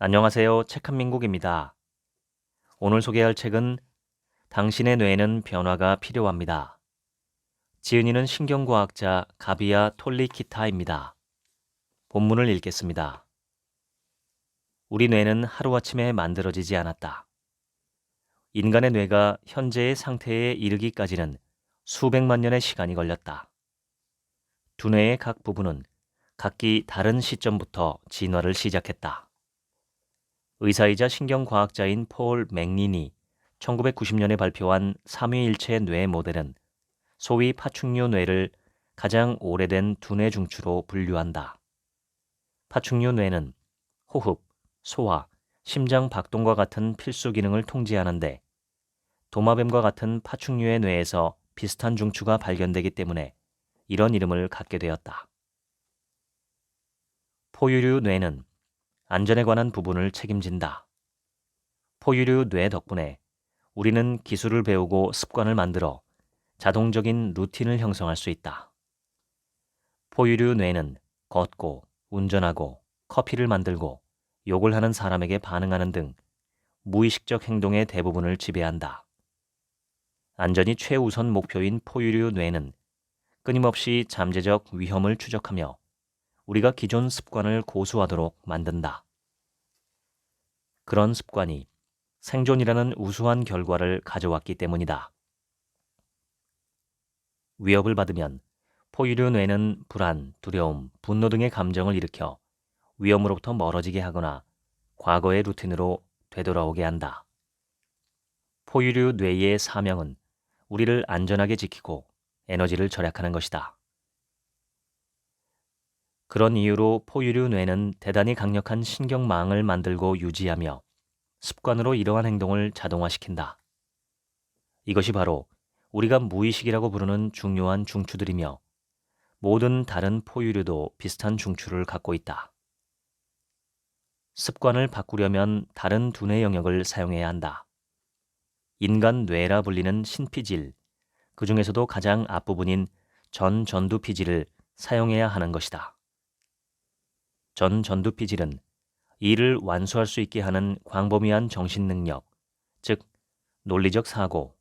안녕하세요. 책 한민국입니다. 오늘 소개할 책은 당신의 뇌에는 변화가 필요합니다. 지은이는 신경과학자 가비아 톨리키타입니다. 본문을 읽겠습니다. 우리 뇌는 하루아침에 만들어지지 않았다. 인간의 뇌가 현재의 상태에 이르기까지는 수백만 년의 시간이 걸렸다. 두뇌의 각 부분은 각기 다른 시점부터 진화를 시작했다. 의사이자 신경과학자인 폴 맥린이 1990년에 발표한 삼위일체 뇌 모델은 소위 파충류 뇌를 가장 오래된 두뇌 중추로 분류한다. 파충류 뇌는 호흡, 소화, 심장 박동과 같은 필수 기능을 통제하는데 도마뱀과 같은 파충류의 뇌에서 비슷한 중추가 발견되기 때문에 이런 이름을 갖게 되었다. 포유류 뇌는 안전에 관한 부분을 책임진다. 포유류 뇌 덕분에 우리는 기술을 배우고 습관을 만들어 자동적인 루틴을 형성할 수 있다. 포유류 뇌는 걷고, 운전하고, 커피를 만들고, 욕을 하는 사람에게 반응하는 등 무의식적 행동의 대부분을 지배한다. 안전이 최우선 목표인 포유류 뇌는 끊임없이 잠재적 위험을 추적하며 우리가 기존 습관을 고수하도록 만든다. 그런 습관이 생존이라는 우수한 결과를 가져왔기 때문이다. 위협을 받으면 포유류 뇌는 불안, 두려움, 분노 등의 감정을 일으켜 위험으로부터 멀어지게 하거나 과거의 루틴으로 되돌아오게 한다. 포유류 뇌의 사명은 우리를 안전하게 지키고 에너지를 절약하는 것이다. 그런 이유로 포유류 뇌는 대단히 강력한 신경망을 만들고 유지하며 습관으로 이러한 행동을 자동화시킨다. 이것이 바로 우리가 무의식이라고 부르는 중요한 중추들이며 모든 다른 포유류도 비슷한 중추를 갖고 있다. 습관을 바꾸려면 다른 두뇌 영역을 사용해야 한다. 인간 뇌라 불리는 신피질, 그 중에서도 가장 앞부분인 전두피질을 사용해야 하는 것이다. 전두피질은 이를 완수할 수 있게 하는 광범위한 정신 능력, 즉 논리적 사고,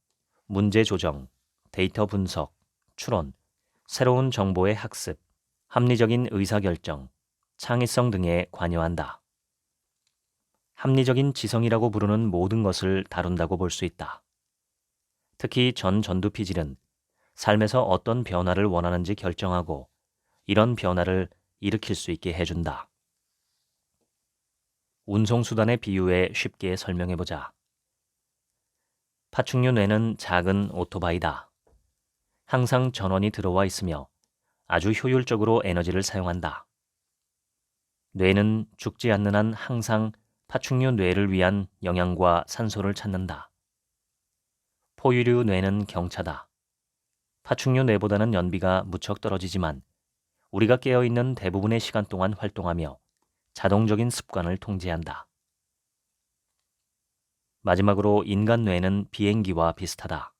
문제 조정, 데이터 분석, 추론, 새로운 정보의 학습, 합리적인 의사결정, 창의성 등에 관여한다. 합리적인 지성이라고 부르는 모든 것을 다룬다고 볼 수 있다. 특히 전두피질은 삶에서 어떤 변화를 원하는지 결정하고 이런 변화를 일으킬 수 있게 해준다. 운송수단의 비유에 쉽게 설명해보자. 파충류 뇌는 작은 오토바이다. 항상 전원이 들어와 있으며 아주 효율적으로 에너지를 사용한다. 뇌는 죽지 않는 한 항상 파충류 뇌를 위한 영양과 산소를 찾는다. 포유류 뇌는 경차다. 파충류 뇌보다는 연비가 무척 떨어지지만 우리가 깨어있는 대부분의 시간 동안 활동하며 자동적인 습관을 통제한다. 마지막으로 인간 뇌는 비행기와 비슷하다.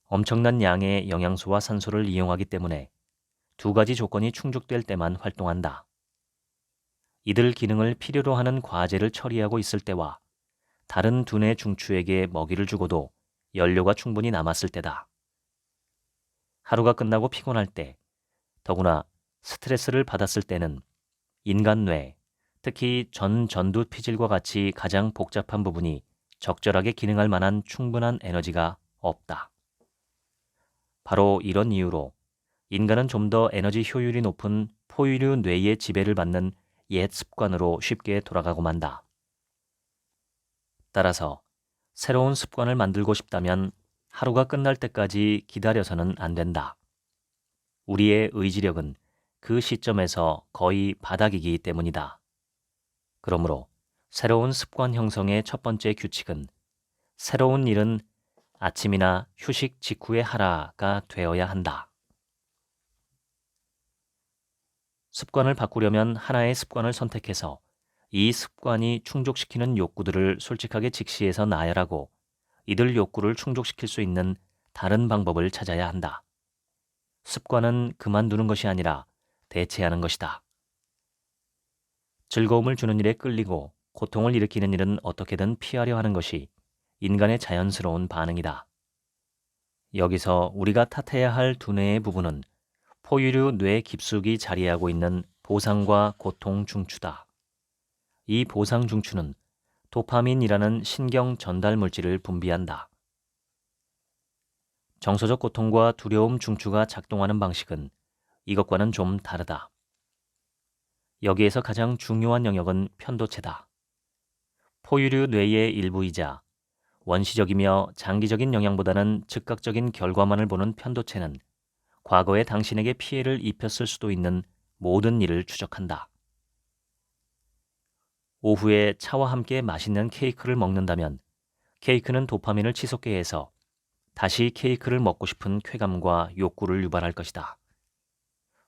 엄청난 양의 영양소와 산소를 이용하기 때문에 두 가지 조건이 충족될 때만 활동한다. 이들 기능을 필요로 하는 과제를 처리하고 있을 때와 다른 두뇌 중추에게 먹이를 주고도 연료가 충분히 남았을 때다. 하루가 끝나고 피곤할 때, 더구나 스트레스를 받았을 때는 인간 뇌, 특히 전두피질과 같이 가장 복잡한 부분이 적절하게 기능할 만한 충분한 에너지가 없다. 바로 이런 이유로 인간은 좀 더 에너지 효율이 높은 포유류 뇌의 지배를 받는 옛 습관으로 쉽게 돌아가고 만다. 따라서 새로운 습관을 만들고 싶다면 하루가 끝날 때까지 기다려서는 안 된다. 우리의 의지력은 그 시점에서 거의 바닥이기 때문이다. 그러므로 새로운 습관 형성의 첫 번째 규칙은 새로운 일은 아침이나 휴식 직후에 하라가 되어야 한다. 습관을 바꾸려면 하나의 습관을 선택해서 이 습관이 충족시키는 욕구들을 솔직하게 직시해서 나열하고 이들 욕구를 충족시킬 수 있는 다른 방법을 찾아야 한다. 습관은 그만두는 것이 아니라 대체하는 것이다. 즐거움을 주는 일에 끌리고 고통을 일으키는 일은 어떻게든 피하려 하는 것이 인간의 자연스러운 반응이다. 여기서 우리가 탓해야 할 두뇌의 부분은 포유류 뇌 깊숙이 자리하고 있는 보상과 고통 중추다. 이 보상 중추는 도파민이라는 신경 전달 물질을 분비한다. 정서적 고통과 두려움 중추가 작동하는 방식은 이것과는 좀 다르다. 여기에서 가장 중요한 영역은 편도체다. 포유류 뇌의 일부이자 원시적이며 장기적인 영향보다는 즉각적인 결과만을 보는 편도체는 과거에 당신에게 피해를 입혔을 수도 있는 모든 일을 추적한다. 오후에 차와 함께 맛있는 케이크를 먹는다면 케이크는 도파민을 치솟게 해서 다시 케이크를 먹고 싶은 쾌감과 욕구를 유발할 것이다.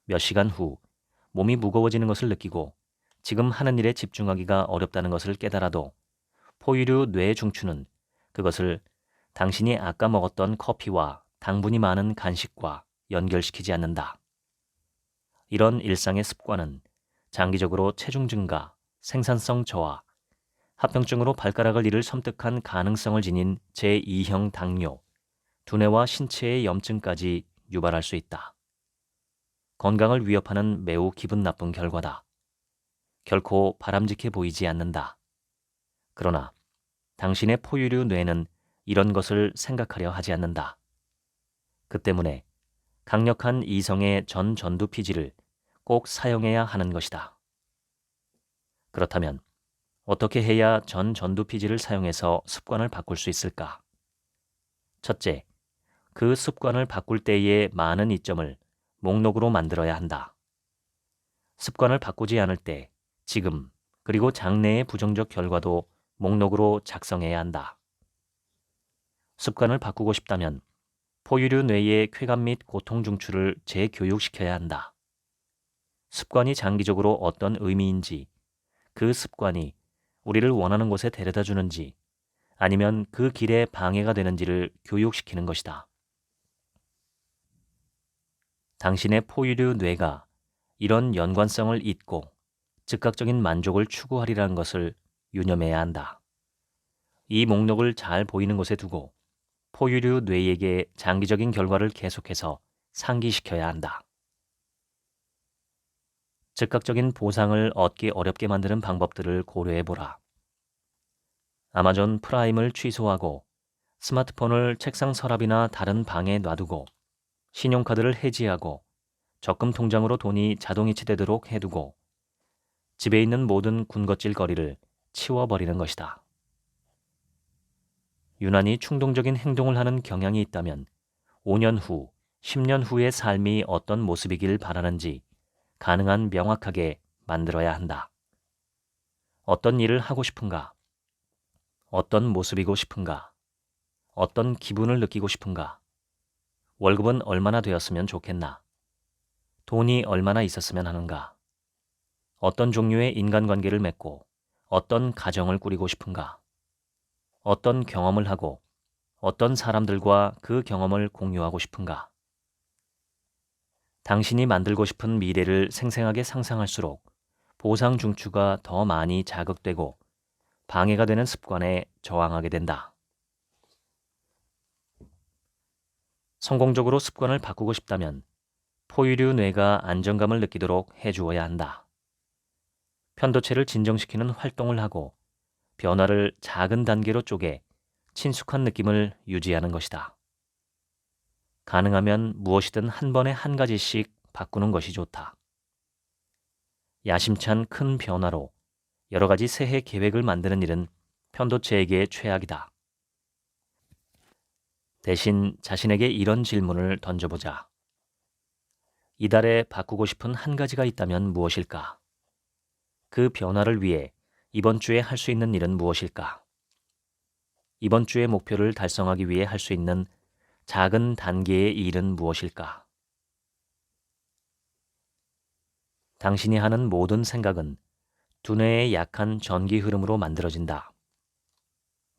몇 시간 후 몸이 무거워지는 것을 느끼고 지금 하는 일에 집중하기가 어렵다는 것을 깨달아도 포유류 뇌 중추는 그것을 당신이 아까 먹었던 커피와 당분이 많은 간식과 연결시키지 않는다. 이런 일상의 습관은 장기적으로 체중 증가, 생산성 저하, 합병증으로 발가락을 잃을 섬뜩한 가능성을 지닌 제2형 당뇨, 두뇌와 신체의 염증까지 유발할 수 있다. 건강을 위협하는 매우 기분 나쁜 결과다. 결코 바람직해 보이지 않는다. 그러나 당신의 포유류 뇌는 이런 것을 생각하려 하지 않는다. 그 때문에 강력한 이성의 전두피질을 꼭 사용해야 하는 것이다. 그렇다면 어떻게 해야 전두피질을 사용해서 습관을 바꿀 수 있을까? 첫째, 그 습관을 바꿀 때의 많은 이점을 목록으로 만들어야 한다. 습관을 바꾸지 않을 때 지금 그리고 장래의 부정적 결과도 목록으로 작성해야 한다. 습관을 바꾸고 싶다면 포유류 뇌의 쾌감 및 고통 중추를 재교육시켜야 한다. 습관이 장기적으로 어떤 의미인지, 그 습관이 우리를 원하는 곳에 데려다 주는지 아니면 그 길에 방해가 되는지를 교육시키는 것이다. 당신의 포유류 뇌가 이런 연관성을 잇고 즉각적인 만족을 추구하리라는 것을 유념해야 한다. 이 목록을 잘 보이는 곳에 두고 포유류 뇌에게 장기적인 결과를 계속해서 상기시켜야 한다. 즉각적인 보상을 얻기 어렵게 만드는 방법들을 고려해보라. 아마존 프라임을 취소하고 스마트폰을 책상 서랍이나 다른 방에 놔두고 신용카드를 해지하고 적금 통장으로 돈이 자동이체되도록 해두고 집에 있는 모든 군것질거리를 치워버리는 것이다. 유난히 충동적인 행동을 하는 경향이 있다면 5년 후, 10년 후의 삶이 어떤 모습이길 바라는지 가능한 명확하게 만들어야 한다. 어떤 일을 하고 싶은가? 어떤 모습이고 싶은가? 어떤 기분을 느끼고 싶은가? 월급은 얼마나 되었으면 좋겠나? 돈이 얼마나 있었으면 하는가? 어떤 종류의 인간관계를 맺고 어떤 가정을 꾸리고 싶은가? 어떤 경험을 하고 어떤 사람들과 그 경험을 공유하고 싶은가? 당신이 만들고 싶은 미래를 생생하게 상상할수록 보상 중추가 더 많이 자극되고 방해가 되는 습관에 저항하게 된다. 성공적으로 습관을 바꾸고 싶다면 포유류 뇌가 안정감을 느끼도록 해주어야 한다. 편도체를 진정시키는 활동을 하고 변화를 작은 단계로 쪼개 친숙한 느낌을 유지하는 것이다. 가능하면 무엇이든 한 번에 한 가지씩 바꾸는 것이 좋다. 야심찬 큰 변화로 여러 가지 새해 계획을 만드는 일은 편도체에게 최악이다. 대신 자신에게 이런 질문을 던져보자. 이달에 바꾸고 싶은 한 가지가 있다면 무엇일까? 그 변화를 위해 이번 주에 할 수 있는 일은 무엇일까? 이번 주의 목표를 달성하기 위해 할 수 있는 작은 단계의 일은 무엇일까? 당신이 하는 모든 생각은 두뇌의 약한 전기 흐름으로 만들어진다.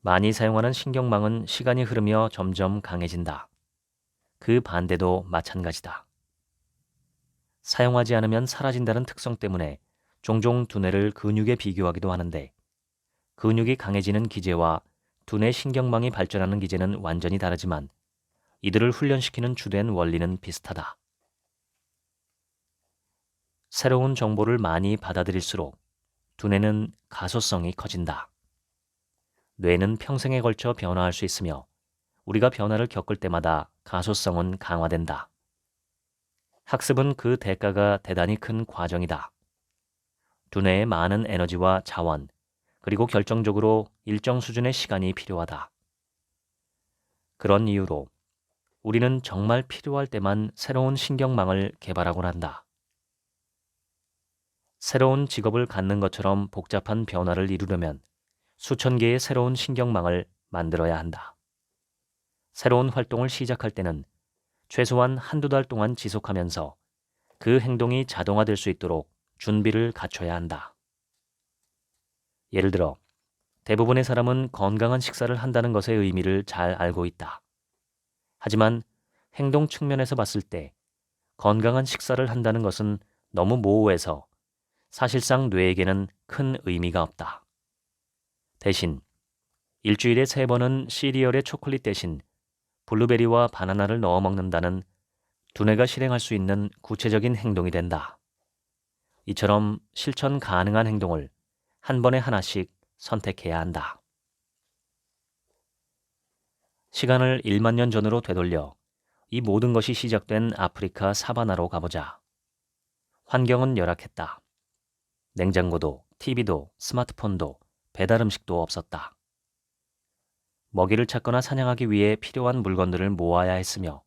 많이 사용하는 신경망은 시간이 흐르며 점점 강해진다. 그 반대도 마찬가지다. 사용하지 않으면 사라진다는 특성 때문에 종종 두뇌를 근육에 비교하기도 하는데 근육이 강해지는 기제와 두뇌 신경망이 발전하는 기제는 완전히 다르지만 이들을 훈련시키는 주된 원리는 비슷하다. 새로운 정보를 많이 받아들일수록 두뇌는 가소성이 커진다. 뇌는 평생에 걸쳐 변화할 수 있으며 우리가 변화를 겪을 때마다 가소성은 강화된다. 학습은 그 대가가 대단히 큰 과정이다. 두뇌에 많은 에너지와 자원, 그리고 결정적으로 일정 수준의 시간이 필요하다. 그런 이유로 우리는 정말 필요할 때만 새로운 신경망을 개발하곤 한다. 새로운 직업을 갖는 것처럼 복잡한 변화를 이루려면 수천 개의 새로운 신경망을 만들어야 한다. 새로운 활동을 시작할 때는 최소한 한두 달 동안 지속하면서 그 행동이 자동화될 수 있도록 준비를 갖춰야 한다. 예를 들어, 대부분의 사람은 건강한 식사를 한다는 것의 의미를 잘 알고 있다. 하지만 행동 측면에서 봤을 때 건강한 식사를 한다는 것은 너무 모호해서 사실상 뇌에게는 큰 의미가 없다. 대신 일주일에 3번은 시리얼에 초콜릿 대신 블루베리와 바나나를 넣어 먹는다는 두뇌가 실행할 수 있는 구체적인 행동이 된다. 이처럼 실천 가능한 행동을 한 번에 하나씩 선택해야 한다. 시간을 1만 년 전으로 되돌려 이 모든 것이 시작된 아프리카 사바나로 가보자. 환경은 열악했다. 냉장고도, TV도, 스마트폰도, 배달 음식도 없었다. 먹이를 찾거나 사냥하기 위해 필요한 물건들을 모아야 했으며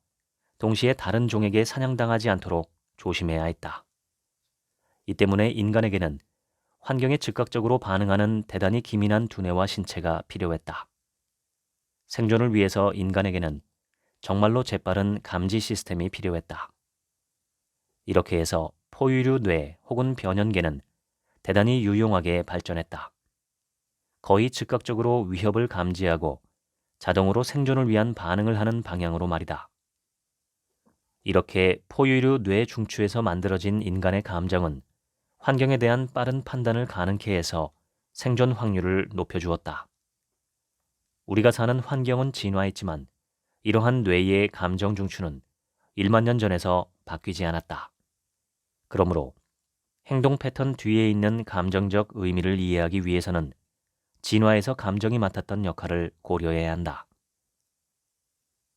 동시에 다른 종에게 사냥당하지 않도록 조심해야 했다. 이 때문에 인간에게는 환경에 즉각적으로 반응하는 대단히 기민한 두뇌와 신체가 필요했다. 생존을 위해서 인간에게는 정말로 재빠른 감지 시스템이 필요했다. 이렇게 해서 포유류 뇌 혹은 변연계는 대단히 유용하게 발전했다. 거의 즉각적으로 위협을 감지하고 자동으로 생존을 위한 반응을 하는 방향으로 말이다. 이렇게 포유류 뇌 중추에서 만들어진 인간의 감정은 환경에 대한 빠른 판단을 가능케 해서 생존 확률을 높여주었다. 우리가 사는 환경은 진화했지만 이러한 뇌의 감정 중추는 1만 년 전에서 바뀌지 않았다. 그러므로 행동 패턴 뒤에 있는 감정적 의미를 이해하기 위해서는 진화에서 감정이 맡았던 역할을 고려해야 한다.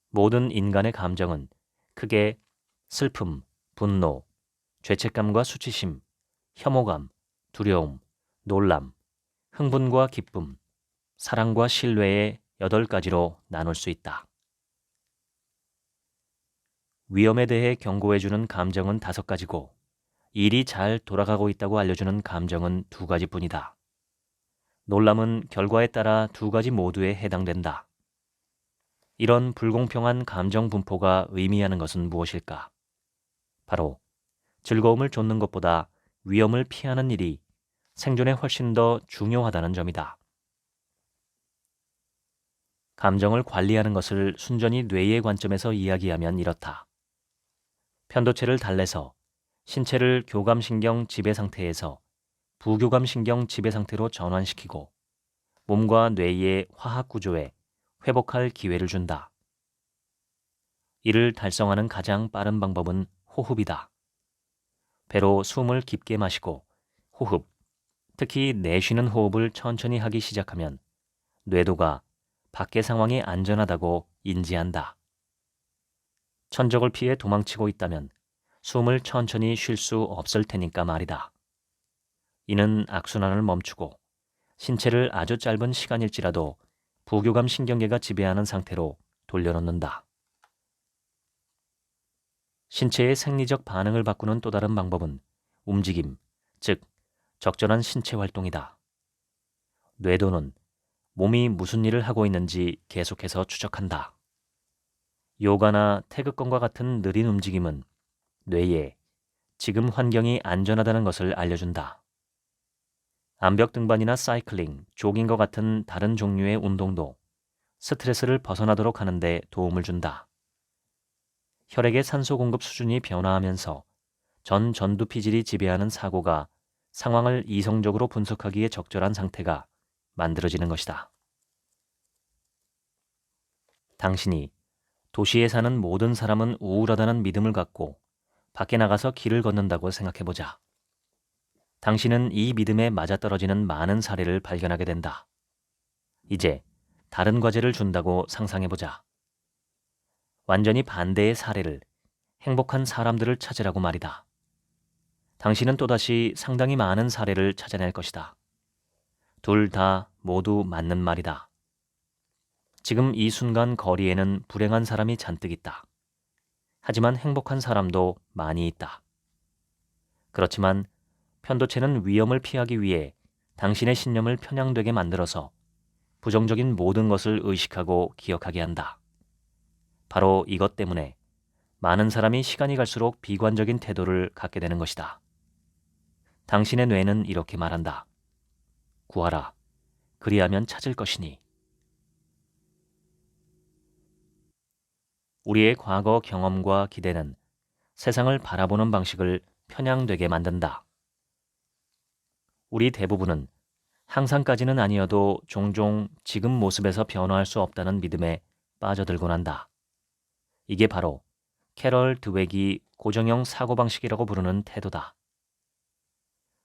모든 인간의 감정은 크게 슬픔, 분노, 죄책감과 수치심, 혐오감, 두려움, 놀람, 흥분과 기쁨, 사랑과 신뢰의 8가지로 나눌 수 있다. 위험에 대해 경고해주는 감정은 5가지고 일이 잘 돌아가고 있다고 알려주는 감정은 2가지뿐이다. 놀람은 결과에 따라 2가지 모두에 해당된다. 이런 불공평한 감정 분포가 의미하는 것은 무엇일까? 바로 즐거움을 좇는 것보다 위험을 피하는 일이 생존에 훨씬 더 중요하다는 점이다. 감정을 관리하는 것을 순전히 뇌의 관점에서 이야기하면 이렇다. 편도체를 달래서 신체를 교감신경 지배 상태에서 부교감신경 지배 상태로 전환시키고 몸과 뇌의 화학 구조에 회복할 기회를 준다. 이를 달성하는 가장 빠른 방법은 호흡이다. 배로 숨을 깊게 마시고 호흡, 특히 내쉬는 호흡을 천천히 하기 시작하면 뇌도가 밖의 상황이 안전하다고 인지한다. 천적을 피해 도망치고 있다면 숨을 천천히 쉴 수 없을 테니까 말이다. 이는 악순환을 멈추고 신체를 아주 짧은 시간일지라도 부교감 신경계가 지배하는 상태로 돌려놓는다. 신체의 생리적 반응을 바꾸는 또 다른 방법은 움직임, 즉 적절한 신체 활동이다. 뇌도는 몸이 무슨 일을 하고 있는지 계속해서 추적한다. 요가나 태극권과 같은 느린 움직임은 뇌에 지금 환경이 안전하다는 것을 알려준다. 암벽 등반이나 사이클링, 조깅과 같은 다른 종류의 운동도 스트레스를 벗어나도록 하는데 도움을 준다. 혈액의 산소 공급 수준이 변화하면서 전두피질이 지배하는 사고가 상황을 이성적으로 분석하기에 적절한 상태가 만들어지는 것이다. 당신이 도시에 사는 모든 사람은 우울하다는 믿음을 갖고 밖에 나가서 길을 걷는다고 생각해보자. 당신은 이 믿음에 맞아떨어지는 많은 사례를 발견하게 된다. 이제 다른 과제를 준다고 상상해보자. 완전히 반대의 사례를, 행복한 사람들을 찾으라고 말이다. 당신은 또다시 상당히 많은 사례를 찾아낼 것이다. 둘 다 모두 맞는 말이다. 지금 이 순간 거리에는 불행한 사람이 잔뜩 있다. 하지만 행복한 사람도 많이 있다. 그렇지만 편도체는 위험을 피하기 위해 당신의 신념을 편향되게 만들어서 부정적인 모든 것을 의식하고 기억하게 한다. 바로 이것 때문에 많은 사람이 시간이 갈수록 비관적인 태도를 갖게 되는 것이다. 당신의 뇌는 이렇게 말한다. 구하라. 그리하면 찾을 것이니. 우리의 과거 경험과 기대는 세상을 바라보는 방식을 편향되게 만든다. 우리 대부분은 항상까지는 아니어도 종종 지금 모습에서 변화할 수 없다는 믿음에 빠져들곤 한다. 이게 바로 캐럴 드웨기 고정형 사고방식이라고 부르는 태도다.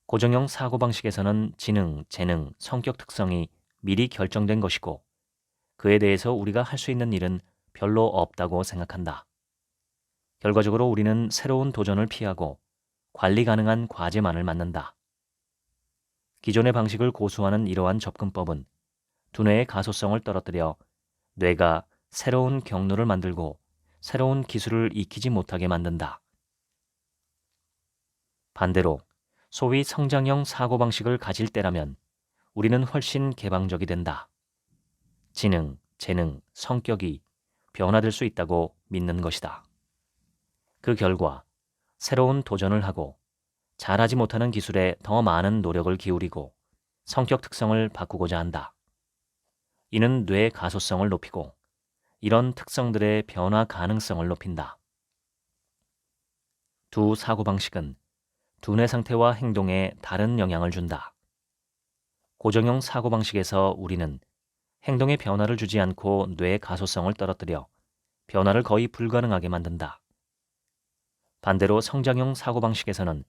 고정형 사고방식에서는 지능, 재능, 성격 특성이 미리 결정된 것이고 그에 대해서 우리가 할 수 있는 일은 별로 없다고 생각한다. 결과적으로 우리는 새로운 도전을 피하고 관리 가능한 과제만을 맡는다. 기존의 방식을 고수하는 이러한 접근법은 두뇌의 가소성을 떨어뜨려 뇌가 새로운 경로를 만들고 새로운 기술을 익히지 못하게 만든다. 반대로 소위 성장형 사고방식을 가질 때라면 우리는 훨씬 개방적이 된다. 지능, 재능, 성격이 변화될 수 있다고 믿는 것이다. 그 결과 새로운 도전을 하고 잘하지 못하는 기술에 더 많은 노력을 기울이고 성격 특성을 바꾸고자 한다. 이는 뇌의 가소성을 높이고 이런 특성들의 변화 가능성을 높인다. 두 사고방식은 두뇌 상태와 행동에 다른 영향을 준다. 고정형 사고방식에서 우리는 행동에 변화를 주지 않고 뇌의 가소성을 떨어뜨려 변화를 거의 불가능하게 만든다. 반대로 성장형 사고방식에서는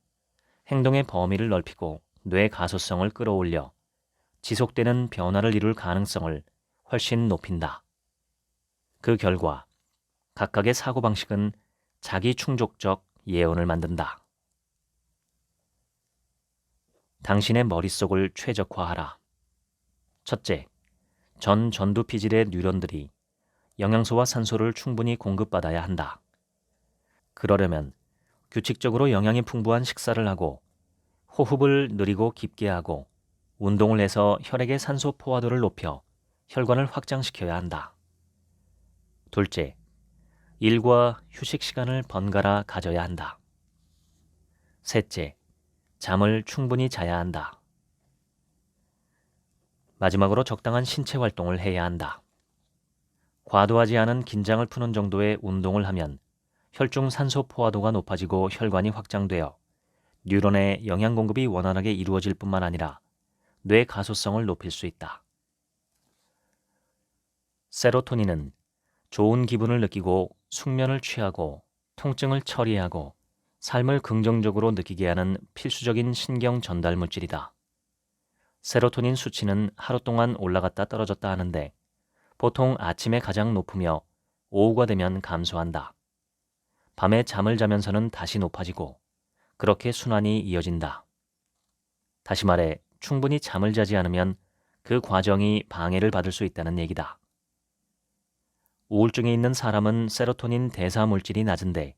행동의 범위를 넓히고 뇌 가소성을 끌어올려 지속되는 변화를 이룰 가능성을 훨씬 높인다. 그 결과 각각의 사고방식은 자기 충족적 예언을 만든다. 당신의 머릿속을 최적화하라. 첫째, 전 전두피질의 뉴런들이 영양소와 산소를 충분히 공급받아야 한다. 그러려면 규칙적으로 영양이 풍부한 식사를 하고 호흡을 느리고 깊게 하고 운동을 해서 혈액의 산소 포화도를 높여 혈관을 확장시켜야 한다. 둘째, 일과 휴식 시간을 번갈아 가져야 한다. 셋째, 잠을 충분히 자야 한다. 마지막으로 적당한 신체 활동을 해야 한다. 과도하지 않은 긴장을 푸는 정도의 운동을 하면 혈중 산소 포화도가 높아지고 혈관이 확장되어 뉴런의 영양 공급이 원활하게 이루어질 뿐만 아니라 뇌 가소성을 높일 수 있다. 세로토닌은 좋은 기분을 느끼고 숙면을 취하고 통증을 처리하고 삶을 긍정적으로 느끼게 하는 필수적인 신경 전달 물질이다. 세로토닌 수치는 하루 동안 올라갔다 떨어졌다 하는데 보통 아침에 가장 높으며 오후가 되면 감소한다. 밤에 잠을 자면서는 다시 높아지고 그렇게 순환이 이어진다. 다시 말해 충분히 잠을 자지 않으면 그 과정이 방해를 받을 수 있다는 얘기다. 우울증에 있는 사람은 세로토닌 대사 물질이 낮은데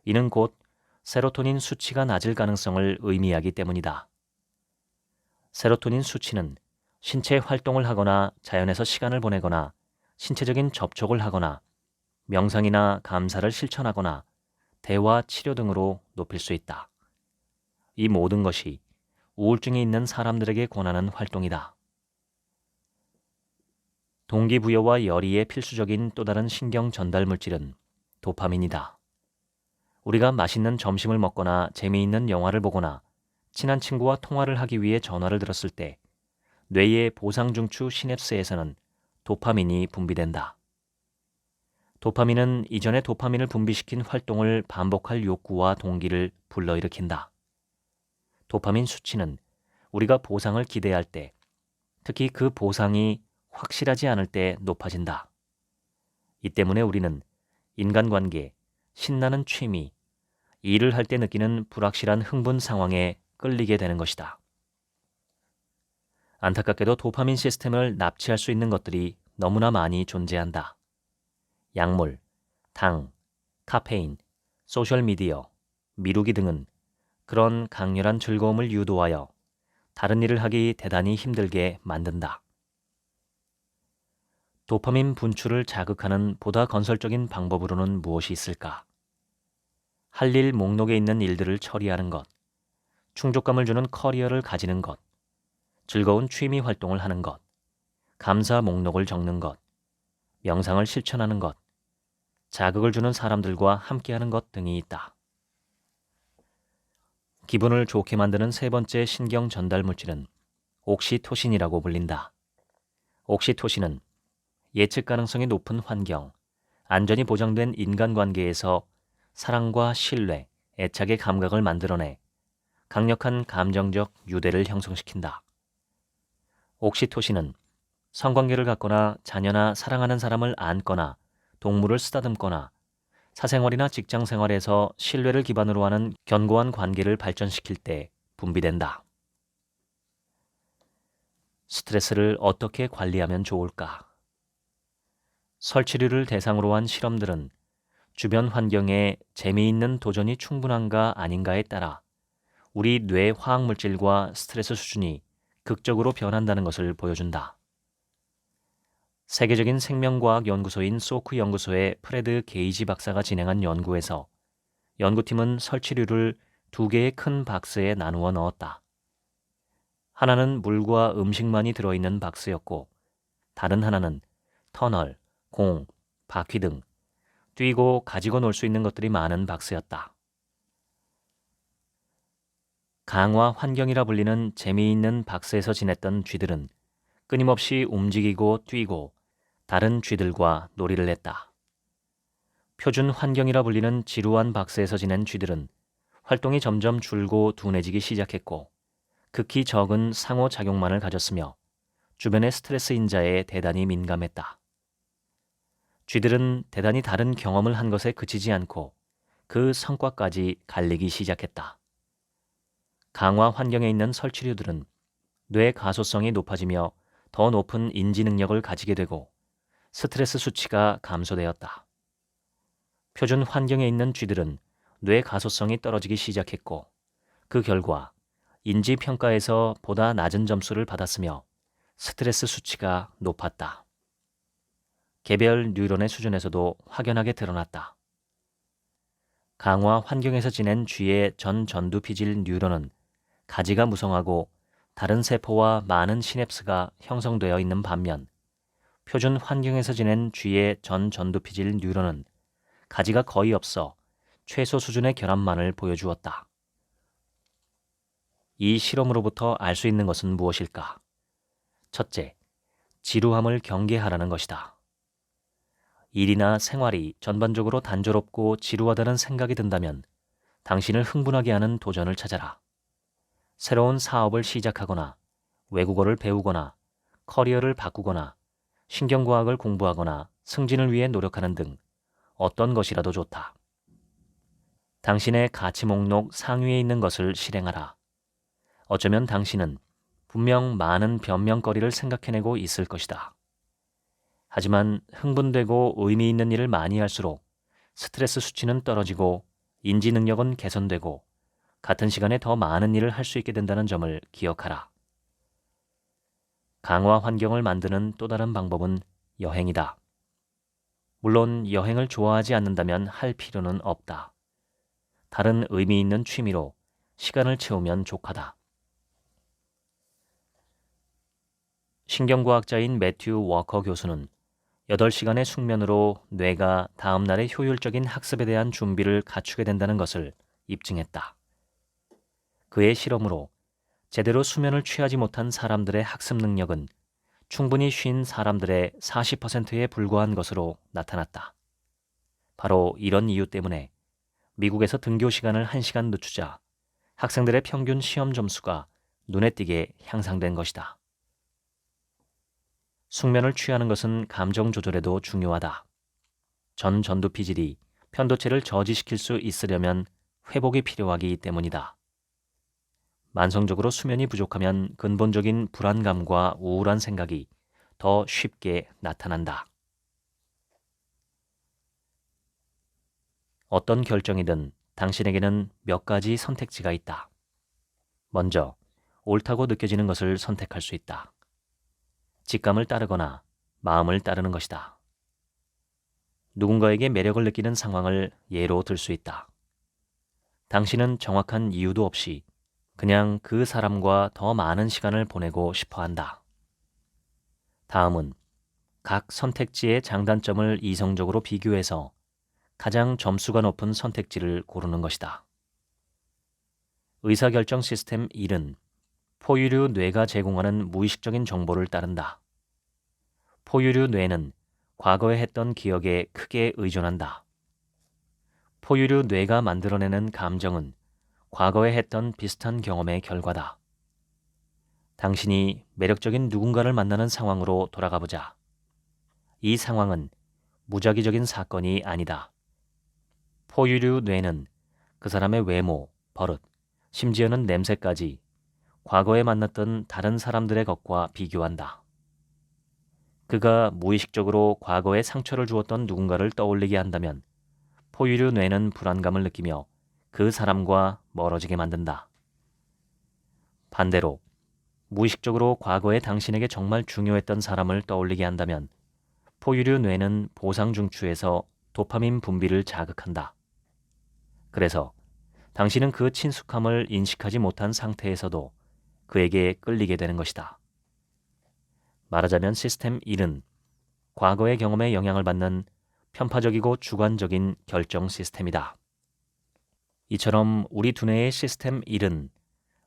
이는 곧 세로토닌 수치가 낮을 가능성을 의미하기 때문이다. 세로토닌 수치는 신체 활동을 하거나 자연에서 시간을 보내거나 신체적인 접촉을 하거나 명상이나 감사를 실천하거나 대화, 치료 등으로 높일 수 있다. 이 모든 것이 우울증이 있는 사람들에게 권하는 활동이다. 동기부여와 열의에 필수적인 또 다른 신경 전달 물질은 도파민이다. 우리가 맛있는 점심을 먹거나 재미있는 영화를 보거나 친한 친구와 통화를 하기 위해 전화를 들었을 때 뇌의 보상중추 시냅스에서는 도파민이 분비된다. 도파민은 이전에 도파민을 분비시킨 활동을 반복할 욕구와 동기를 불러일으킨다. 도파민 수치는 우리가 보상을 기대할 때, 특히 그 보상이 확실하지 않을 때 높아진다. 이 때문에 우리는 인간관계, 신나는 취미, 일을 할 때 느끼는 불확실한 흥분 상황에 끌리게 되는 것이다. 안타깝게도 도파민 시스템을 납치할 수 있는 것들이 너무나 많이 존재한다. 약물, 당, 카페인, 소셜미디어, 미루기 등은 그런 강렬한 즐거움을 유도하여 다른 일을 하기 대단히 힘들게 만든다. 도파민 분출을 자극하는 보다 건설적인 방법으로는 무엇이 있을까? 할 일 목록에 있는 일들을 처리하는 것, 충족감을 주는 커리어를 가지는 것, 즐거운 취미 활동을 하는 것, 감사 목록을 적는 것, 명상을 실천하는 것, 자극을 주는 사람들과 함께하는 것 등이 있다. 기분을 좋게 만드는 세 번째 신경 전달 물질은 옥시토신이라고 불린다. 옥시토신은 예측 가능성이 높은 환경, 안전이 보장된 인간관계에서 사랑과 신뢰, 애착의 감각을 만들어내 강력한 감정적 유대를 형성시킨다. 옥시토신은 성관계를 갖거나 자녀나 사랑하는 사람을 안거나 동물을 쓰다듬거나 사생활이나 직장 생활에서 신뢰를 기반으로 하는 견고한 관계를 발전시킬 때 분비된다. 스트레스를 어떻게 관리하면 좋을까? 설치류를 대상으로 한 실험들은 주변 환경에 재미있는 도전이 충분한가 아닌가에 따라 우리 뇌 화학물질과 스트레스 수준이 극적으로 변한다는 것을 보여준다. 세계적인 생명과학 연구소인 소크 연구소의 프레드 게이지 박사가 진행한 연구에서 연구팀은 설치류를 2개의 큰 박스에 나누어 넣었다. 하나는 물과 음식만이 들어있는 박스였고 다른 하나는 터널, 공, 바퀴 등 뛰고 가지고 놀 수 있는 것들이 많은 박스였다. 강화 환경이라 불리는 재미있는 박스에서 지냈던 쥐들은 끊임없이 움직이고 뛰고 다른 쥐들과 놀이를 했다. 표준 환경이라 불리는 지루한 박스에서 지낸 쥐들은 활동이 점점 줄고 둔해지기 시작했고 극히 적은 상호작용만을 가졌으며 주변의 스트레스 인자에 대단히 민감했다. 쥐들은 대단히 다른 경험을 한 것에 그치지 않고 그 성과까지 갈리기 시작했다. 강화 환경에 있는 설치류들은 뇌 가소성이 높아지며 더 높은 인지 능력을 가지게 되고 스트레스 수치가 감소되었다. 표준 환경에 있는 쥐들은 뇌 가소성이 떨어지기 시작했고 그 결과 인지 평가에서 보다 낮은 점수를 받았으며 스트레스 수치가 높았다. 개별 뉴런의 수준에서도 확연하게 드러났다. 강화 환경에서 지낸 쥐의 전 전두피질 뉴런은 가지가 무성하고 다른 세포와 많은 시냅스가 형성되어 있는 반면 표준 환경에서 지낸 쥐의 전 전두피질 뉴런은 가지가 거의 없어 최소 수준의 결합만을 보여주었다. 이 실험으로부터 알 수 있는 것은 무엇일까? 첫째, 지루함을 경계하라는 것이다. 일이나 생활이 전반적으로 단조롭고 지루하다는 생각이 든다면 당신을 흥분하게 하는 도전을 찾아라. 새로운 사업을 시작하거나 외국어를 배우거나 커리어를 바꾸거나 신경과학을 공부하거나 승진을 위해 노력하는 등 어떤 것이라도 좋다. 당신의 가치 목록 상위에 있는 것을 실행하라. 어쩌면 당신은 분명 많은 변명거리를 생각해내고 있을 것이다. 하지만 흥분되고 의미 있는 일을 많이 할수록 스트레스 수치는 떨어지고 인지 능력은 개선되고 같은 시간에 더 많은 일을 할 수 있게 된다는 점을 기억하라. 강화 환경을 만드는 또 다른 방법은 여행이다. 물론 여행을 좋아하지 않는다면 할 필요는 없다. 다른 의미 있는 취미로 시간을 채우면 족하다. 신경과학자인 매튜 워커 교수는 8시간의 숙면으로 뇌가 다음 날의 효율적인 학습에 대한 준비를 갖추게 된다는 것을 입증했다. 그의 실험으로 제대로 수면을 취하지 못한 사람들의 학습 능력은 충분히 쉰 사람들의 40%에 불과한 것으로 나타났다. 바로 이런 이유 때문에 미국에서 등교 시간을 1시간 늦추자 학생들의 평균 시험 점수가 눈에 띄게 향상된 것이다. 숙면을 취하는 것은 감정 조절에도 중요하다. 전두피질이 편도체를 저지시킬 수 있으려면 회복이 필요하기 때문이다. 만성적으로 수면이 부족하면 근본적인 불안감과 우울한 생각이 더 쉽게 나타난다. 어떤 결정이든 당신에게는 몇 가지 선택지가 있다. 먼저, 옳다고 느껴지는 것을 선택할 수 있다. 직감을 따르거나 마음을 따르는 것이다. 누군가에게 매력을 느끼는 상황을 예로 들 수 있다. 당신은 정확한 이유도 없이 그냥 그 사람과 더 많은 시간을 보내고 싶어 한다. 다음은 각 선택지의 장단점을 이성적으로 비교해서 가장 점수가 높은 선택지를 고르는 것이다. 의사결정 시스템 1은 포유류 뇌가 제공하는 무의식적인 정보를 따른다. 포유류 뇌는 과거에 했던 기억에 크게 의존한다. 포유류 뇌가 만들어내는 감정은 과거에 했던 비슷한 경험의 결과다. 당신이 매력적인 누군가를 만나는 상황으로 돌아가 보자. 이 상황은 무작위적인 사건이 아니다. 포유류 뇌는 그 사람의 외모, 버릇, 심지어는 냄새까지 과거에 만났던 다른 사람들의 것과 비교한다. 그가 무의식적으로 과거에 상처를 주었던 누군가를 떠올리게 한다면 포유류 뇌는 불안감을 느끼며 그 사람과 멀어지게 만든다. 반대로 무의식적으로 과거에 당신에게 정말 중요했던 사람을 떠올리게 한다면 포유류 뇌는 보상 중추에서 도파민 분비를 자극한다. 그래서 당신은 그 친숙함을 인식하지 못한 상태에서도 그에게 끌리게 되는 것이다. 말하자면 시스템 1은 과거의 경험에 영향을 받는 편파적이고 주관적인 결정 시스템이다. 이처럼 우리 두뇌의 시스템 1은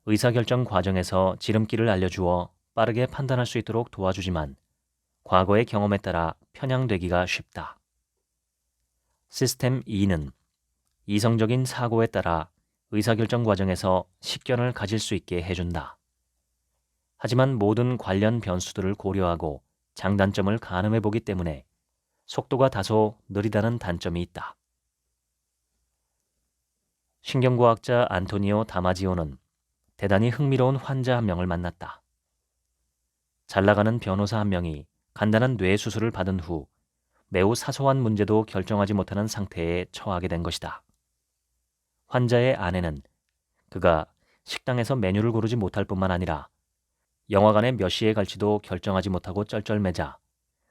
의사결정 과정에서 지름길을 알려주어 빠르게 판단할 수 있도록 도와주지만 과거의 경험에 따라 편향되기가 쉽다. 시스템 2는 이성적인 사고에 따라 의사결정 과정에서 식견을 가질 수 있게 해준다. 하지만 모든 관련 변수들을 고려하고 장단점을 가늠해 보기 때문에 속도가 다소 느리다는 단점이 있다. 신경과학자 안토니오 다마지오는 대단히 흥미로운 환자 한 명을 만났다. 잘 나가는 변호사 한 명이 간단한 뇌 수술을 받은 후 매우 사소한 문제도 결정하지 못하는 상태에 처하게 된 것이다. 환자의 아내는 그가 식당에서 메뉴를 고르지 못할 뿐만 아니라 영화관에 몇 시에 갈지도 결정하지 못하고 쩔쩔매자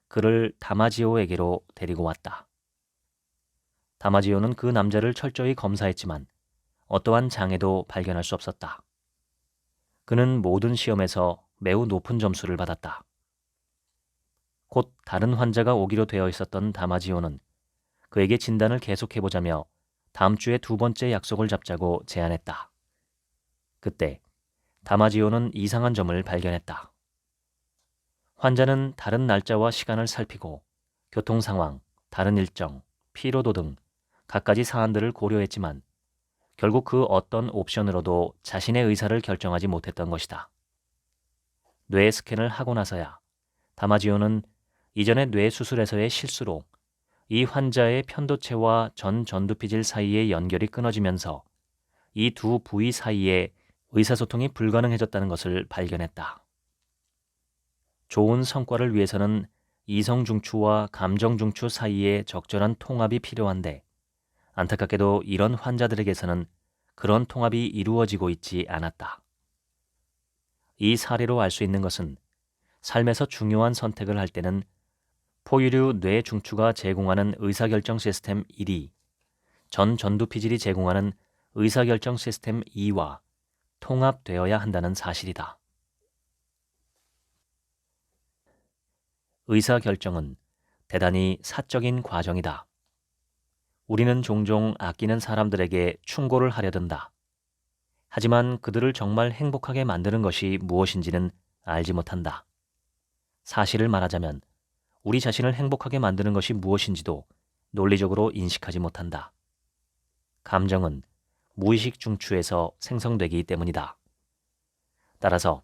그를 다마지오에게로 데리고 왔다. 다마지오는 그 남자를 철저히 검사했지만 어떠한 장애도 발견할 수 없었다. 그는 모든 시험에서 매우 높은 점수를 받았다. 곧 다른 환자가 오기로 되어 있었던 다마지오는 그에게 진단을 계속해보자며 다음 주에 두 번째 약속을 잡자고 제안했다. 그때 다마지오는 이상한 점을 발견했다. 환자는 다른 날짜와 시간을 살피고 교통 상황, 다른 일정, 피로도 등 갖가지 사안들을 고려했지만 결국 그 어떤 옵션으로도 자신의 의사를 결정하지 못했던 것이다. 뇌 스캔을 하고 나서야 다마지오는 이전의 뇌 수술에서의 실수로 이 환자의 편도체와 전두피질 사이의 연결이 끊어지면서 이 두 부위 사이에 의사소통이 불가능해졌다는 것을 발견했다. 좋은 성과를 위해서는 이성중추와 감정중추 사이에 적절한 통합이 필요한데 안타깝게도 이런 환자들에게서는 그런 통합이 이루어지고 있지 않았다. 이 사례로 알 수 있는 것은 삶에서 중요한 선택을 할 때는 포유류 뇌 중추가 제공하는 의사결정 시스템 1이 전두피질이 제공하는 의사결정 시스템 2와 통합되어야 한다는 사실이다. 의사결정은 대단히 사적인 과정이다. 우리는 종종 아끼는 사람들에게 충고를 하려 든다. 하지만 그들을 정말 행복하게 만드는 것이 무엇인지는 알지 못한다. 사실을 말하자면 우리 자신을 행복하게 만드는 것이 무엇인지도 논리적으로 인식하지 못한다. 감정은 무의식 중추에서 생성되기 때문이다. 따라서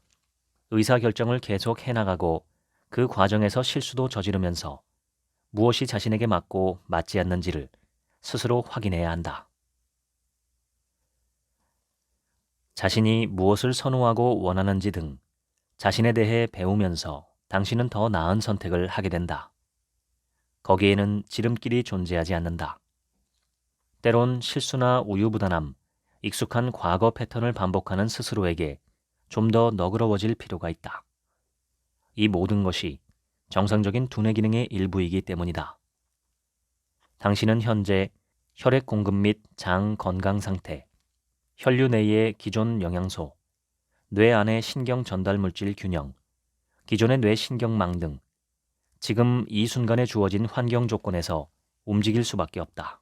의사결정을 계속 해나가고 그 과정에서 실수도 저지르면서 무엇이 자신에게 맞고 맞지 않는지를 스스로 확인해야 한다. 자신이 무엇을 선호하고 원하는지 등 자신에 대해 배우면서 당신은 더 나은 선택을 하게 된다. 거기에는 지름길이 존재하지 않는다. 때론 실수나 우유부단함, 익숙한 과거 패턴을 반복하는 스스로에게 좀 더 너그러워질 필요가 있다. 이 모든 것이 정상적인 두뇌 기능의 일부이기 때문이다. 당신은 현재 혈액 공급 및 장 건강 상태, 혈류 내의 기존 영양소, 뇌 안의 신경 전달 물질 균형, 기존의 뇌 신경망 등 지금 이 순간에 주어진 환경 조건에서 움직일 수밖에 없다.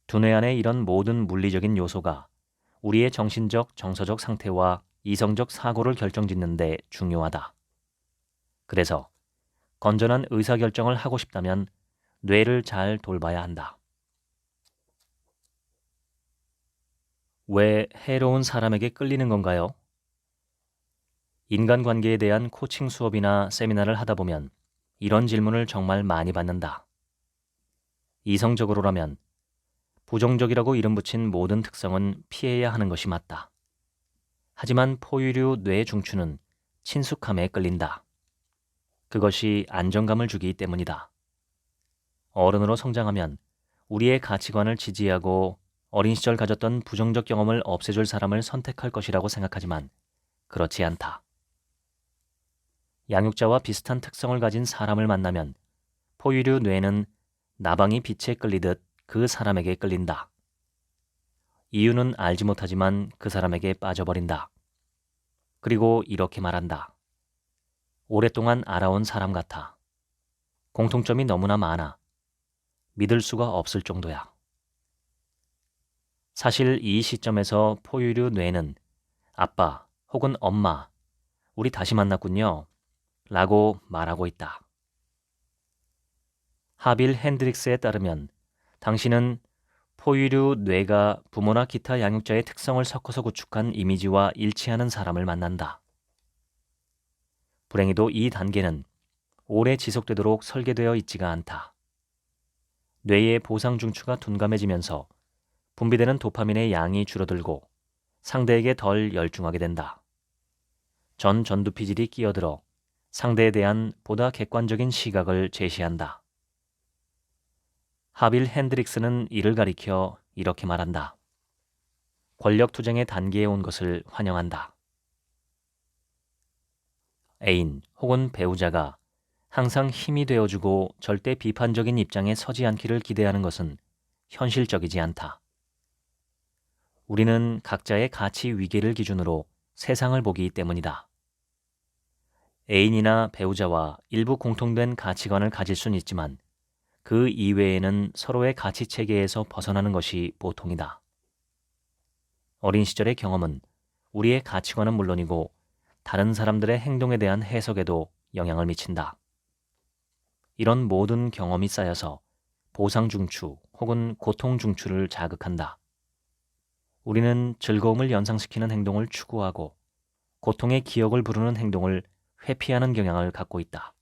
두뇌 안의 이런 모든 물리적인 요소가 우리의 정신적, 정서적 상태와 이성적 사고를 결정짓는 데 중요하다. 그래서 건전한 의사결정을 하고 싶다면 뇌를 잘 돌봐야 한다. 왜 해로운 사람에게 끌리는 건가요? 인간관계에 대한 코칭 수업이나 세미나를 하다 보면 이런 질문을 정말 많이 받는다. 이성적으로라면 부정적이라고 이름 붙인 모든 특성은 피해야 하는 것이 맞다. 하지만 포유류 뇌 중추는 친숙함에 끌린다. 그것이 안정감을 주기 때문이다. 어른으로 성장하면 우리의 가치관을 지지하고 어린 시절 가졌던 부정적 경험을 없애줄 사람을 선택할 것이라고 생각하지만 그렇지 않다. 양육자와 비슷한 특성을 가진 사람을 만나면 포유류 뇌는 나방이 빛에 끌리듯 그 사람에게 끌린다. 이유는 알지 못하지만 그 사람에게 빠져버린다. 그리고 이렇게 말한다. 오랫동안 알아온 사람 같아. 공통점이 너무나 많아. 믿을 수가 없을 정도야. 사실 이 시점에서 포유류 뇌는 아빠 혹은 엄마, 우리 다시 만났군요. 라고 말하고 있다. 하빌 핸드릭스에 따르면 당신은 포유류 뇌가 부모나 기타 양육자의 특성을 섞어서 구축한 이미지와 일치하는 사람을 만난다. 불행히도 이 단계는 오래 지속되도록 설계되어 있지가 않다. 뇌의 보상 중추가 둔감해지면서 분비되는 도파민의 양이 줄어들고 상대에게 덜 열중하게 된다. 전두피질이 끼어들어 상대에 대한 보다 객관적인 시각을 제시한다. 하빌 핸드릭스는 이를 가리켜 이렇게 말한다. 권력 투쟁의 단계에 온 것을 환영한다. 애인 혹은 배우자가 항상 힘이 되어주고 절대 비판적인 입장에 서지 않기를 기대하는 것은 현실적이지 않다. 우리는 각자의 가치 위계를 기준으로 세상을 보기 때문이다. 애인이나 배우자와 일부 공통된 가치관을 가질 수는 있지만 그 이외에는 서로의 가치 체계에서 벗어나는 것이 보통이다. 어린 시절의 경험은 우리의 가치관은 물론이고 다른 사람들의 행동에 대한 해석에도 영향을 미친다. 이런 모든 경험이 쌓여서 보상 중추 혹은 고통 중추를 자극한다. 우리는 즐거움을 연상시키는 행동을 추구하고 고통의 기억을 부르는 행동을 회피하는 경향을 갖고 있다.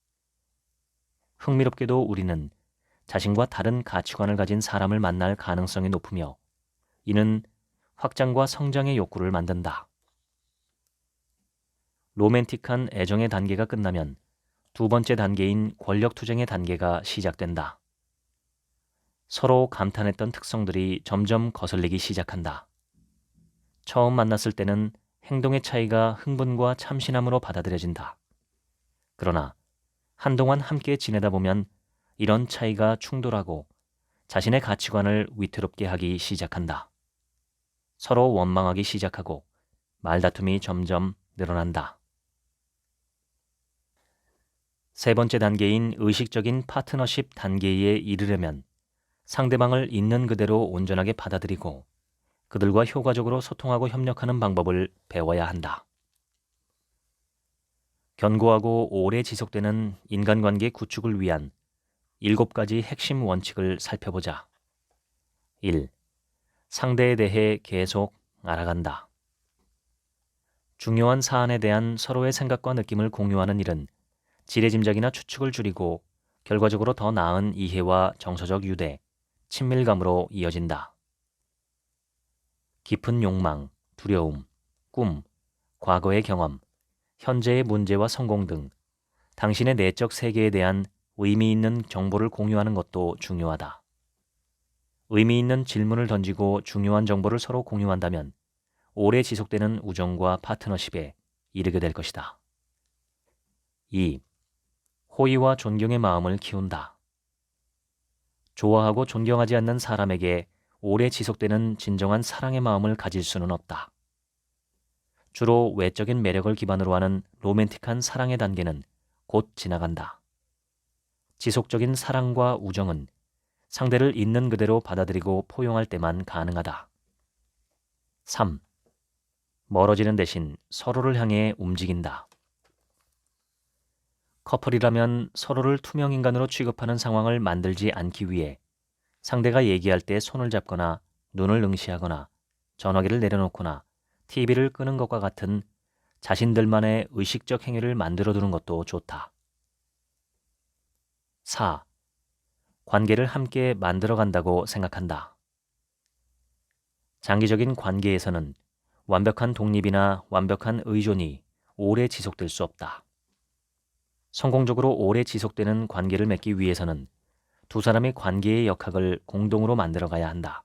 흥미롭게도 우리는 자신과 다른 가치관을 가진 사람을 만날 가능성이 높으며 이는 확장과 성장의 욕구를 만든다. 로맨틱한 애정의 단계가 끝나면 두 번째 단계인 권력투쟁의 단계가 시작된다. 서로 감탄했던 특성들이 점점 거슬리기 시작한다. 처음 만났을 때는 행동의 차이가 흥분과 참신함으로 받아들여진다. 그러나 한동안 함께 지내다 보면 이런 차이가 충돌하고 자신의 가치관을 위태롭게 하기 시작한다. 서로 원망하기 시작하고 말다툼이 점점 늘어난다. 세 번째 단계인 의식적인 파트너십 단계에 이르려면 상대방을 있는 그대로 온전하게 받아들이고 그들과 효과적으로 소통하고 협력하는 방법을 배워야 한다. 견고하고 오래 지속되는 인간관계 구축을 위한 7가지 핵심 원칙을 살펴보자. 1. 상대에 대해 계속 알아간다. 중요한 사안에 대한 서로의 생각과 느낌을 공유하는 일은 지레짐작이나 추측을 줄이고 결과적으로 더 나은 이해와 정서적 유대, 친밀감으로 이어진다. 깊은 욕망, 두려움, 꿈, 과거의 경험, 현재의 문제와 성공 등 당신의 내적 세계에 대한 의미 있는 정보를 공유하는 것도 중요하다. 의미 있는 질문을 던지고 중요한 정보를 서로 공유한다면 오래 지속되는 우정과 파트너십에 이르게 될 것이다. 2. 호의와 존경의 마음을 키운다. 좋아하고 존경하지 않는 사람에게 오래 지속되는 진정한 사랑의 마음을 가질 수는 없다. 주로 외적인 매력을 기반으로 하는 로맨틱한 사랑의 단계는 곧 지나간다. 지속적인 사랑과 우정은 상대를 있는 그대로 받아들이고 포용할 때만 가능하다. 3. 멀어지는 대신 서로를 향해 움직인다. 커플이라면 서로를 투명인간으로 취급하는 상황을 만들지 않기 위해 상대가 얘기할 때 손을 잡거나 눈을 응시하거나 전화기를 내려놓거나 TV를 끄는 것과 같은 자신들만의 의식적 행위를 만들어두는 것도 좋다. 4. 관계를 함께 만들어간다고 생각한다. 장기적인 관계에서는 완벽한 독립이나 완벽한 의존이 오래 지속될 수 없다. 성공적으로 오래 지속되는 관계를 맺기 위해서는 두 사람의 관계의 역학을 공동으로 만들어가야 한다.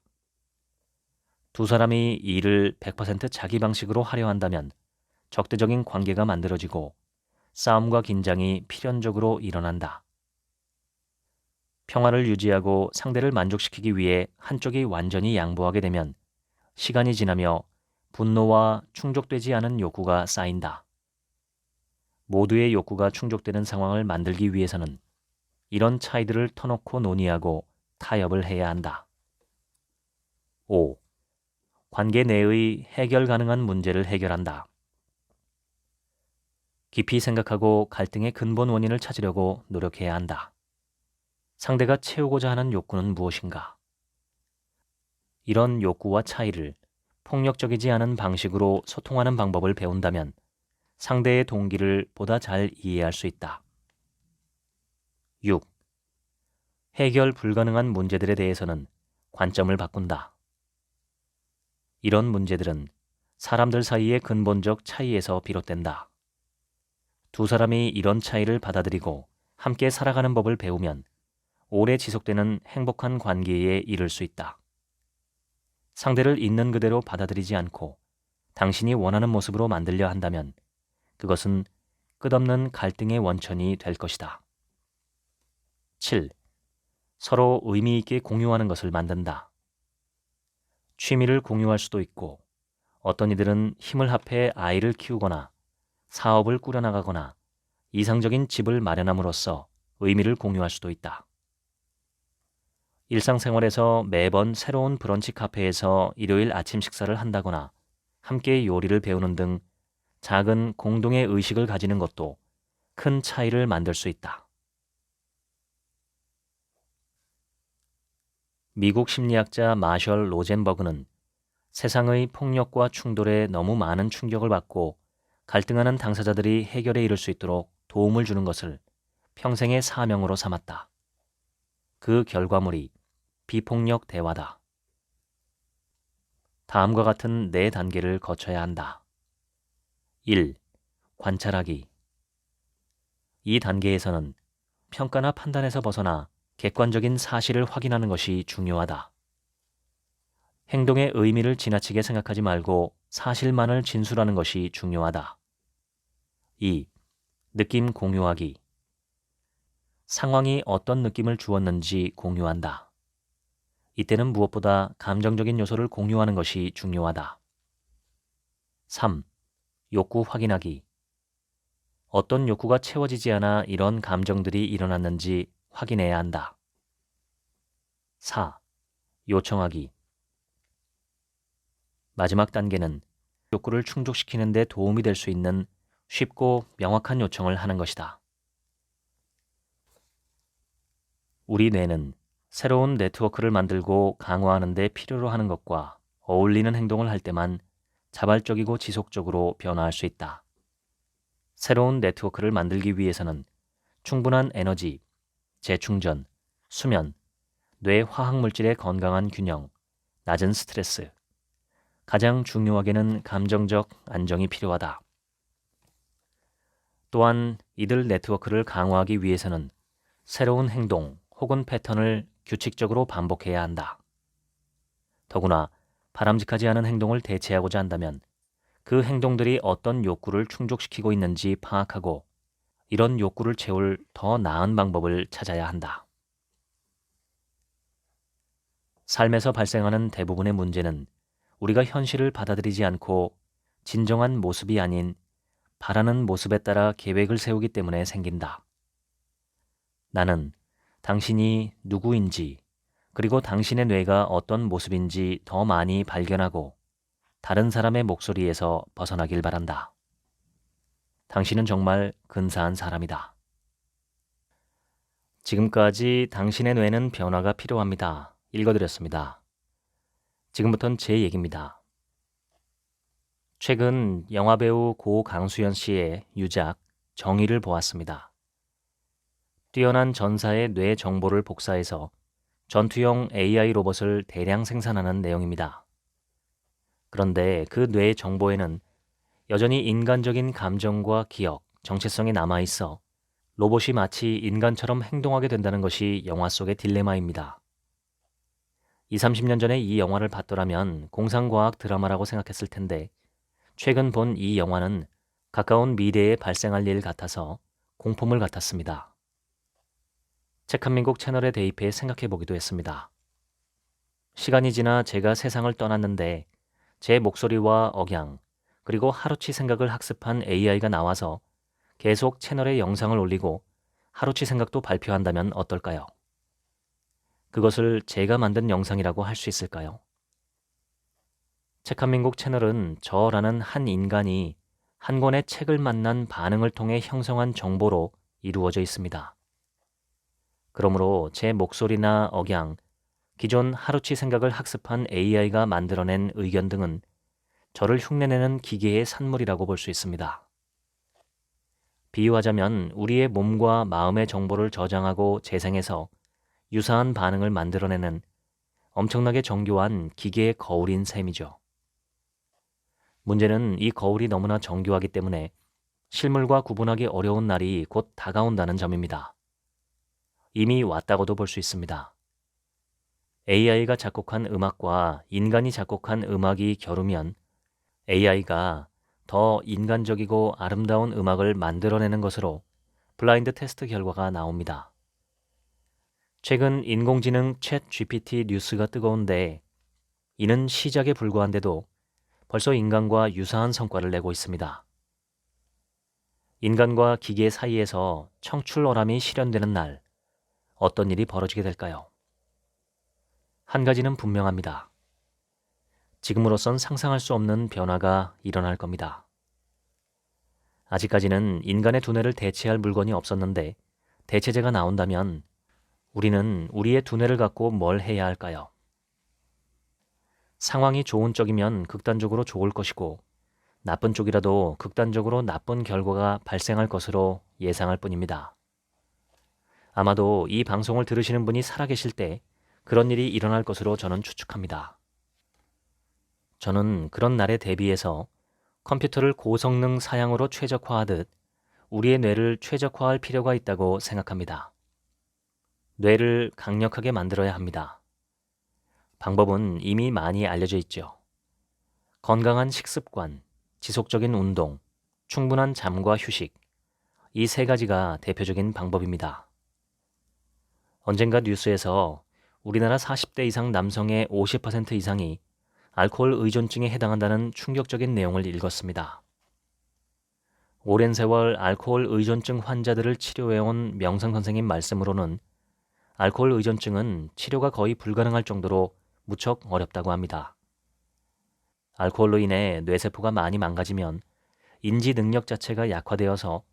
두 사람이 일을 100% 자기 방식으로 하려 한다면 적대적인 관계가 만들어지고 싸움과 긴장이 필연적으로 일어난다. 평화를 유지하고 상대를 만족시키기 위해 한쪽이 완전히 양보하게 되면 시간이 지나며 분노와 충족되지 않은 욕구가 쌓인다. 모두의 욕구가 충족되는 상황을 만들기 위해서는 이런 차이들을 터놓고 논의하고 타협을 해야 한다. 5. 관계 내의 해결 가능한 문제를 해결한다. 깊이 생각하고 갈등의 근본 원인을 찾으려고 노력해야 한다. 상대가 채우고자 하는 욕구는 무엇인가? 이런 욕구와 차이를 폭력적이지 않은 방식으로 소통하는 방법을 배운다면 상대의 동기를 보다 잘 이해할 수 있다. 6. 해결 불가능한 문제들에 대해서는 관점을 바꾼다. 이런 문제들은 사람들 사이의 근본적 차이에서 비롯된다. 두 사람이 이런 차이를 받아들이고 함께 살아가는 법을 배우면 오래 지속되는 행복한 관계에 이를 수 있다. 상대를 있는 그대로 받아들이지 않고 당신이 원하는 모습으로 만들려 한다면 그것은 끝없는 갈등의 원천이 될 것이다. 7. 서로 의미 있게 공유하는 것을 만든다. 취미를 공유할 수도 있고 어떤 이들은 힘을 합해 아이를 키우거나 사업을 꾸려나가거나 이상적인 집을 마련함으로써 의미를 공유할 수도 있다. 일상생활에서 매번 새로운 브런치 카페에서 일요일 아침 식사를 한다거나 함께 요리를 배우는 등 작은 공동의 의식을 가지는 것도 큰 차이를 만들 수 있다. 미국 심리학자 마셜 로젠버그는 세상의 폭력과 충돌에 너무 많은 충격을 받고 갈등하는 당사자들이 해결에 이를 수 있도록 도움을 주는 것을 평생의 사명으로 삼았다. 그 결과물이 비폭력 대화다. 다음과 같은 4단계를 거쳐야 한다. 1. 관찰하기. 이 단계에서는 평가나 판단에서 벗어나 객관적인 사실을 확인하는 것이 중요하다. 행동의 의미를 지나치게 생각하지 말고 사실만을 진술하는 것이 중요하다. 2. 느낌 공유하기. 상황이 어떤 느낌을 주었는지 공유한다. 이때는 무엇보다 감정적인 요소를 공유하는 것이 중요하다. 3. 욕구 확인하기. 어떤 욕구가 채워지지 않아 이런 감정들이 일어났는지 확인해야 한다. 4. 요청하기. 마지막 단계는 욕구를 충족시키는 데 도움이 될 수 있는 쉽고 명확한 요청을 하는 것이다. 우리 뇌는 새로운 네트워크를 만들고 강화하는 데 필요로 하는 것과 어울리는 행동을 할 때만 자발적이고 지속적으로 변화할 수 있다. 새로운 네트워크를 만들기 위해서는 충분한 에너지, 재충전, 수면, 뇌 화학물질의 건강한 균형, 낮은 스트레스, 가장 중요하게는 감정적 안정이 필요하다. 또한 이들 네트워크를 강화하기 위해서는 새로운 행동 혹은 패턴을 규칙적으로 반복해야 한다. 더구나 바람직하지 않은 행동을 대체하고자 한다면 그 행동들이 어떤 욕구를 충족시키고 있는지 파악하고 이런 욕구를 채울 더 나은 방법을 찾아야 한다. 삶에서 발생하는 대부분의 문제는 우리가 현실을 받아들이지 않고 진정한 모습이 아닌 바라는 모습에 따라 계획을 세우기 때문에 생긴다. 나는 당신이 누구인지 그리고 당신의 뇌가 어떤 모습인지 더 많이 발견하고 다른 사람의 목소리에서 벗어나길 바란다. 당신은 정말 근사한 사람이다. 지금까지 당신의 뇌는 변화가 필요합니다. 읽어드렸습니다. 지금부터는 제 얘기입니다. 최근 영화배우 고 강수연 씨의 유작 정의를 보았습니다. 뛰어난 전사의 뇌 정보를 복사해서 전투용 AI 로봇을 대량 생산하는 내용입니다. 그런데 그 뇌 정보에는 여전히 인간적인 감정과 기억, 정체성이 남아있어 로봇이 마치 인간처럼 행동하게 된다는 것이 영화 속의 딜레마입니다. 20, 30년 전에 이 영화를 봤더라면 공상과학 드라마라고 생각했을 텐데 최근 본 이 영화는 가까운 미래에 발생할 일 같아서 공포물 같았습니다. 책한민국 채널에 대입해 생각해 보기도 했습니다. 시간이 지나 제가 세상을 떠났는데 제 목소리와 억양 그리고 하루치 생각을 학습한 AI가 나와서 계속 채널에 영상을 올리고 하루치 생각도 발표한다면 어떨까요? 그것을 제가 만든 영상이라고 할 수 있을까요? 책한민국 채널은 저라는 한 인간이 한 권의 책을 만난 반응을 통해 형성한 정보로 이루어져 있습니다. 그러므로 제 목소리나 억양, 기존 하루치 생각을 학습한 AI가 만들어낸 의견 등은 저를 흉내내는 기계의 산물이라고 볼 수 있습니다. 비유하자면 우리의 몸과 마음의 정보를 저장하고 재생해서 유사한 반응을 만들어내는 엄청나게 정교한 기계의 거울인 셈이죠. 문제는 이 거울이 너무나 정교하기 때문에 실물과 구분하기 어려운 날이 곧 다가온다는 점입니다. 이미 왔다고도 볼 수 있습니다. AI가 작곡한 음악과 인간이 작곡한 음악이 겨루면 AI가 더 인간적이고 아름다운 음악을 만들어내는 것으로 블라인드 테스트 결과가 나옵니다. 최근 인공지능 챗 GPT 뉴스가 뜨거운데 이는 시작에 불과한데도 벌써 인간과 유사한 성과를 내고 있습니다. 인간과 기계 사이에서 청출어람이 실현되는 날, 어떤 일이 벌어지게 될까요? 한 가지는 분명합니다. 지금으로선 상상할 수 없는 변화가 일어날 겁니다. 아직까지는 인간의 두뇌를 대체할 물건이 없었는데 대체제가 나온다면 우리는 우리의 두뇌를 갖고 뭘 해야 할까요? 상황이 좋은 쪽이면 극단적으로 좋을 것이고 나쁜 쪽이라도 극단적으로 나쁜 결과가 발생할 것으로 예상할 뿐입니다. 아마도 이 방송을 들으시는 분이 살아계실 때 그런 일이 일어날 것으로 저는 추측합니다. 저는 그런 날에 대비해서 컴퓨터를 고성능 사양으로 최적화하듯 우리의 뇌를 최적화할 필요가 있다고 생각합니다. 뇌를 강력하게 만들어야 합니다. 방법은 이미 많이 알려져 있죠. 건강한 식습관, 지속적인 운동, 충분한 잠과 휴식, 이 세 가지가 대표적인 방법입니다. 언젠가 뉴스에서 우리나라 40대 이상 남성의 50% 이상이 알코올 의존증에 해당한다는 충격적인 내용을 읽었습니다. 오랜 세월 알코올 의존증 환자들을 치료해온 명상 선생님 말씀으로는 알코올 의존증은 치료가 거의 불가능할 정도로 무척 어렵다고 합니다. 알코올로 인해 뇌세포가 많이 망가지면 인지 능력 자체가 약화되어서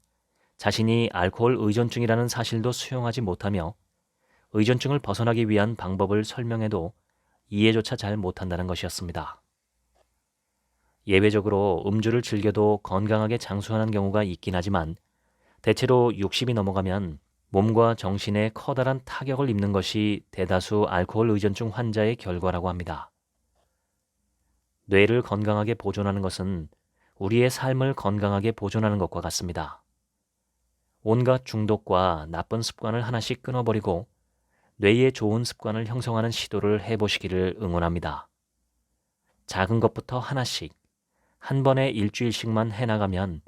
자신이 알코올 의존증이라는 사실도 수용하지 못하며 의존증을 벗어나기 위한 방법을 설명해도 이해조차 잘 못한다는 것이었습니다. 예외적으로 음주를 즐겨도 건강하게 장수하는 경우가 있긴 하지만 대체로 60이 넘어가면 몸과 정신에 커다란 타격을 입는 것이 대다수 알코올 의존증 환자의 결과라고 합니다. 뇌를 건강하게 보존하는 것은 우리의 삶을 건강하게 보존하는 것과 같습니다. 온갖 중독과 나쁜 습관을 하나씩 끊어버리고 뇌에 좋은 습관을 형성하는 시도를 해보시기를 응원합니다. 작은 것부터 하나씩, 한 번에 일주일씩만 해나가면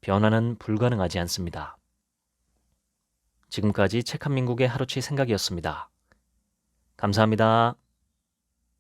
변화는 불가능하지 않습니다. 지금까지 책 한민국의 하루치 생각이었습니다. 감사합니다.